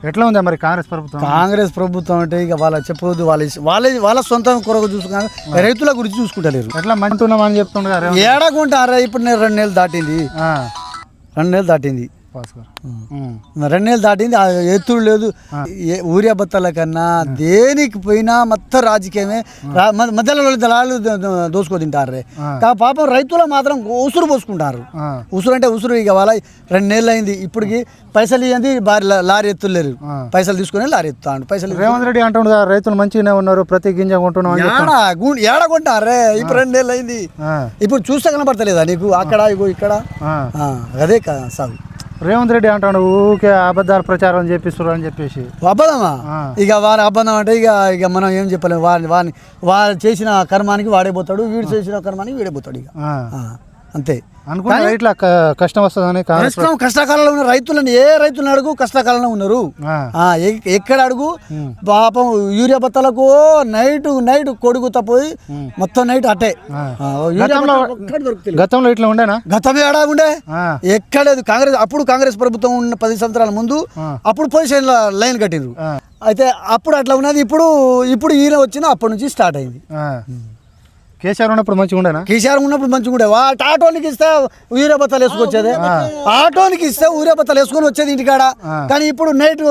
ఎట్లా ఉందా మరి కాంగ్రెస్ ప్రభుత్వం? కాంగ్రెస్ ప్రభుత్వం అంటే ఇక వాళ్ళ చెప్పవద్దు, వాళ్ళ సొంతం కొరకు చూసుకున్నారు, రైతుల గురించి చూసుకుంటలేరు. ఎట్లా మంటున్నామని చెప్తుండ్రు ఏడాకుంటారా? ఇప్పుడు నేను 2 నెలలు దాటింది, 2 నెలలు దాటింది, 2 నెలలు దాటింది. ఎత్తుడు లేదు. ఊరియా బత్తాల కన్నా దేనికి పోయినా మొత్తం రాజకీయమే. మధ్యలో దళాలు దోసుకో తింటారు. పాపం రైతులు మాత్రం ఉసురు పోసుకుంటారు. ఉసురు అంటే ఉసురు. ఇక వాళ్ళ 2 నెలలు అయింది, ఇప్పటికి పైసలు ఇవ్వండి, లారీ ఎత్తులేరు. పైసలు తీసుకుని లారీ ఎత్తాడు. పైసలు రేవంత్ రెడ్డి అంటుండ రైతులు మంచిగానే ఉన్నారు, ప్రతి గింజ కొంటున్నాం. ఏడగొంటారే? ఇప్పుడు 2 నెలలు అయింది. ఇప్పుడు చూస్తే కనపడతలేదా నీకు? అక్కడ ఇక్కడ అదే సాగు. రేవంత్ రెడ్డి అంటాడు ఊకే అబద్ధాలు ప్రచారం చేపిస్తున్నారు అని చెప్పేసి. అబద్ధమా? ఇక వారి అబద్ధం అంటే ఇక మనం ఏం చెప్పలేము. వారు చేసిన కర్మానికి వాడే పోతాడు, వీడు చేసిన కర్మానికి వీడే పోతాడు. ఇక అంతే అనుకున్నా. ఇట్లా కష్టం వస్తుందని కష్టకాలంలో ఉన్న రైతులను ఏ రైతులను అడుగు కష్టకాలంలో ఉన్నారు. ఎక్కడ అడుగు పాపం యూరియా బత్తాలకు నైట్ కొడుకుతా పోయి మొత్తం నైట్ అట్టే. గతంలో ఇట్లా ఉండేనా? గతం ఏడా ఉండే ఎక్కడలేదు. కాంగ్రెస్ ప్రభుత్వం ఉన్న 10 సంవత్సరాల ముందు అప్పుడు పొజిషన్ లైన్ కట్టిండ్రు. అయితే అప్పుడు అట్లా ఉన్నది. ఇప్పుడు ఈయన వచ్చిన అప్పటి నుంచి స్టార్ట్ అయింది. కేసీఆర్ ఉన్నప్పుడు మంచిగా ఉండేనా? కేసీఆర్ ఉన్నప్పుడు మంచిగా ఉండే. ఆటోనికి ఇస్తే ఊరియా బత్తాలు వేసుకొచ్చేది. ఆటోనికి ఇస్తే ఊరియా బత్తాలు వేసుకొని వచ్చేది ఇంటికాడ. కానీ ఇప్పుడు నైట్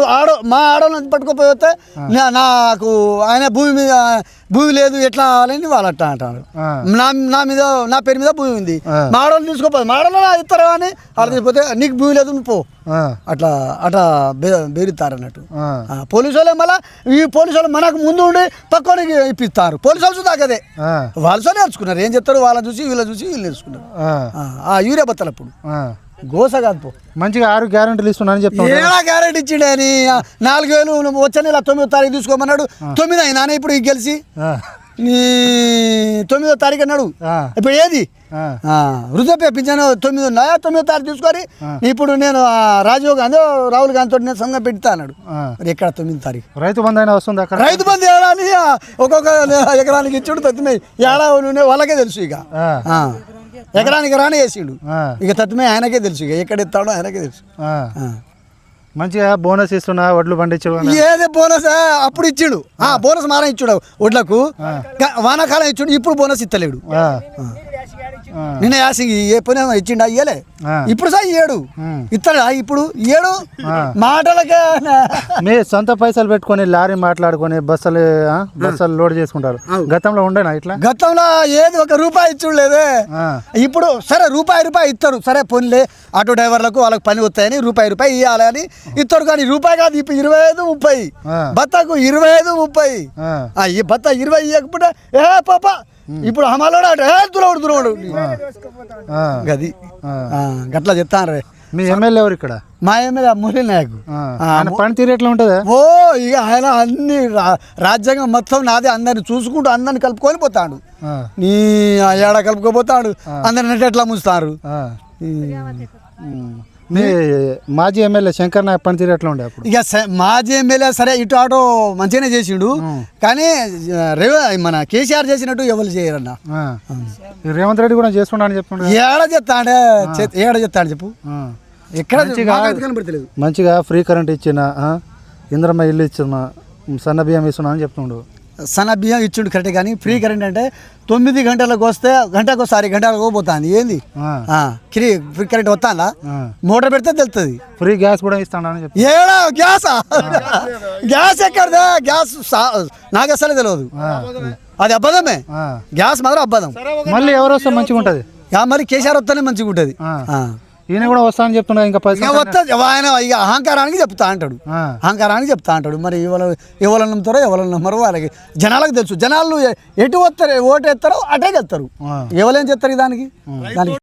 మా ఆడోళ్ళని పట్టుకుపోయి వస్తే నాకు ఆయన భూమి లేదు ఎట్లా అని వాళ్ళు అట్లా అంటారు. నా పేరు మీద భూమి ఉంది, మా ఆడోళ్ళు తీసుకోపోదు, మా ఆడోళ్ళు ఇస్తారు అని వాళ్ళు తీసిపోతే నీకు భూమి లేదు నువ్వు పో, అట్లా బెదిరిస్తారు అన్నట్టు. పోలీసు వాళ్ళే మళ్ళీ ఈ పోలీసు వాళ్ళు మనకు ముందు ఉండి పక్కనికి ఇప్పిస్తారు. పోలీసు వాళ్ళు దాకదే వాళ్ళతో నేర్చుకున్నారు. ఏం చెప్తారు? వాళ్ళని చూసి వీళ్ళని చూసి వీళ్ళు నేర్చుకున్నారు. యూరియా బత్తాలు అప్పుడు గోస కాదు. పో మంచిగా 6 గ్యారెంటీలు ఇస్తున్నాను చెప్తాను. ఏడా గ్యారెంటీ ఇచ్చిండే అని 4,000 వచ్చే నెల 9వ తారీఖు తీసుకోమన్నాడు. 9 అయినా ఇప్పుడు గెలిచి 9వ తారీఖు అన్నాడు. ఇప్పుడు ఏది వృద్ధాప్య పింఛను 9 ఉన్నాయా? 9వ తారీఖు తీసుకొని ఇప్పుడు నేను రాజీవ్ గాంధీ రాహుల్ గాంధీ తోటి నేను సంఘం పెడతా అన్నాడు. మరి ఎక్కడ 9వ తారీఖు రైతు బంధు అయినా వస్తుంది? రైతు బంధు ఏడాది ఒక్కొక్క ఎకరానికి ఇచ్చుడు తత్తుమే ఏడా వాళ్ళకే తెలుసు. ఇక ఎకరానికి రానే వేసిండు. ఇక తత్తుమే ఆయనకే తెలుసు. ఇక ఎక్కడ ఎత్తాడో ఆయనకే తెలుసు. మంచిగా బోనస్ ఇస్తున్నా, వడ్లు పండించు. ఏదే బోనస్ అప్పుడు ఇచ్చిండు. బోనస్ మారం ఇచ్చాడు వడ్లకు. వానాకాలం ఇచ్చాడు. ఇప్పుడు బోనస్ ఇస్తలేడు. నిన్న యాసింగ్ ఏ పని ఇచ్చిండా? ఇయ్యలే. ఇప్పుడు సార్ ఇయ్యాడు, ఇస్తాడా? ఇప్పుడు ఇయ్యాడు. మాటలకే మీ సొంత పైసలు పెట్టుకొని లారీ మాట్లాడుకొని బస్సులు లోడ్ చేసుకుంటారు. గతంలో ఉండేనా ఇట్లా? గతంలో ఏది ₹1 ఇచ్చుడులేదే. ఇప్పుడు సరే రూపాయి ఇస్తారు. సరే పోన్లే, ఆటో డ్రైవర్లకు వాళ్ళకి పని వస్తాయని రూపాయి ఇవ్వాలని ఇస్తారు. కానీ రూపాయి కాదు, ఇప్పుడు 25, 30 బత్తకు 25, 30. ఈ బత్త 20 ఇవ్వకపోతే పాప ఇప్పుడు హమాలోడు దూరవాడు గది గట్లా చెప్తాను. మీ ఎమ్మెల్యే ఎవరు ఇక్కడ? మా ఎమ్మెల్యే మురళీ నాయక్. పనితీరు ఎట్లా ఉంటుందా? ఇక ఆయన అన్ని రాజ్యాంగం మొత్తం నాదే. అందరిని చూసుకుంటూ అందరిని కలుపుకొని పోతాడు. నీ ఏడ కలుపుకోపోతాడు. అందరిని ఎట్లా ముంచుతారు. మీ మాజీ ఎమ్మెల్యే శంకర్ నాయక్ పనితీరు ఎట్లా ఉండే అప్పుడు? ఇక మాజీ ఎమ్మెల్యే సరే ఇటు ఆటో మంచిగానే చేసిండు. కానీ మన కేసీఆర్ చేసినట్టు ఎవరు చేయరన్న. రేవంత్ రెడ్డి కూడా చేస్తున్నాడని చెప్తున్నాడు. ఏడ చెప్తాడు చెప్పు. ఎక్కడ కనబడతలేదు. మంచిగా ఫ్రీ కరెంట్ ఇచ్చిన, ఇంద్రమ్మ ఇల్లు ఇచ్చిన, సన్న బియ్యం ఇస్తున్నా అని చెప్తుండు. సన్న బియ్యం ఇచ్చిండు కరెక్ట్. కానీ ఫ్రీ కరెంట్ అంటే 9 గంటలకు వస్తే గంటకోసారి గంటలకు పోతుంది. ఏంది ఫ్రీ కరెంట్ వస్తుందా? మోటార్ పెడితే తెలుస్తుంది. ఫ్రీ గ్యాస్ కూడా ఇస్తాడని చెప్పి. ఏడా గ్యాసా? గ్యాస్ ఎక్కడదా? గ్యాస్ నాకు అసలే తెలియదు. అది అబద్ధమే. గ్యాస్ మాత్రం అబద్ధం. మళ్ళీ ఎవరు వస్తే మంచిగా ఉంటుంది? మరి కేసీఆర్ వస్తేనే మంచిగా ఉంటుంది. ఈయన కూడా వస్తానని చెప్తున్నా. ఇంకా ఆయన ఇక అహంకారానికి చెప్తా అంటాడు. మరి ఎవరు నమ్ముతారో ఎవరు నమ్మరో వాళ్ళకి జనాలకు తెలుసు. జనాలు ఎటు వస్తారు, ఓటు ఎత్తారో అటే చెప్తారు. ఎవరేం చెప్తారు దానికి.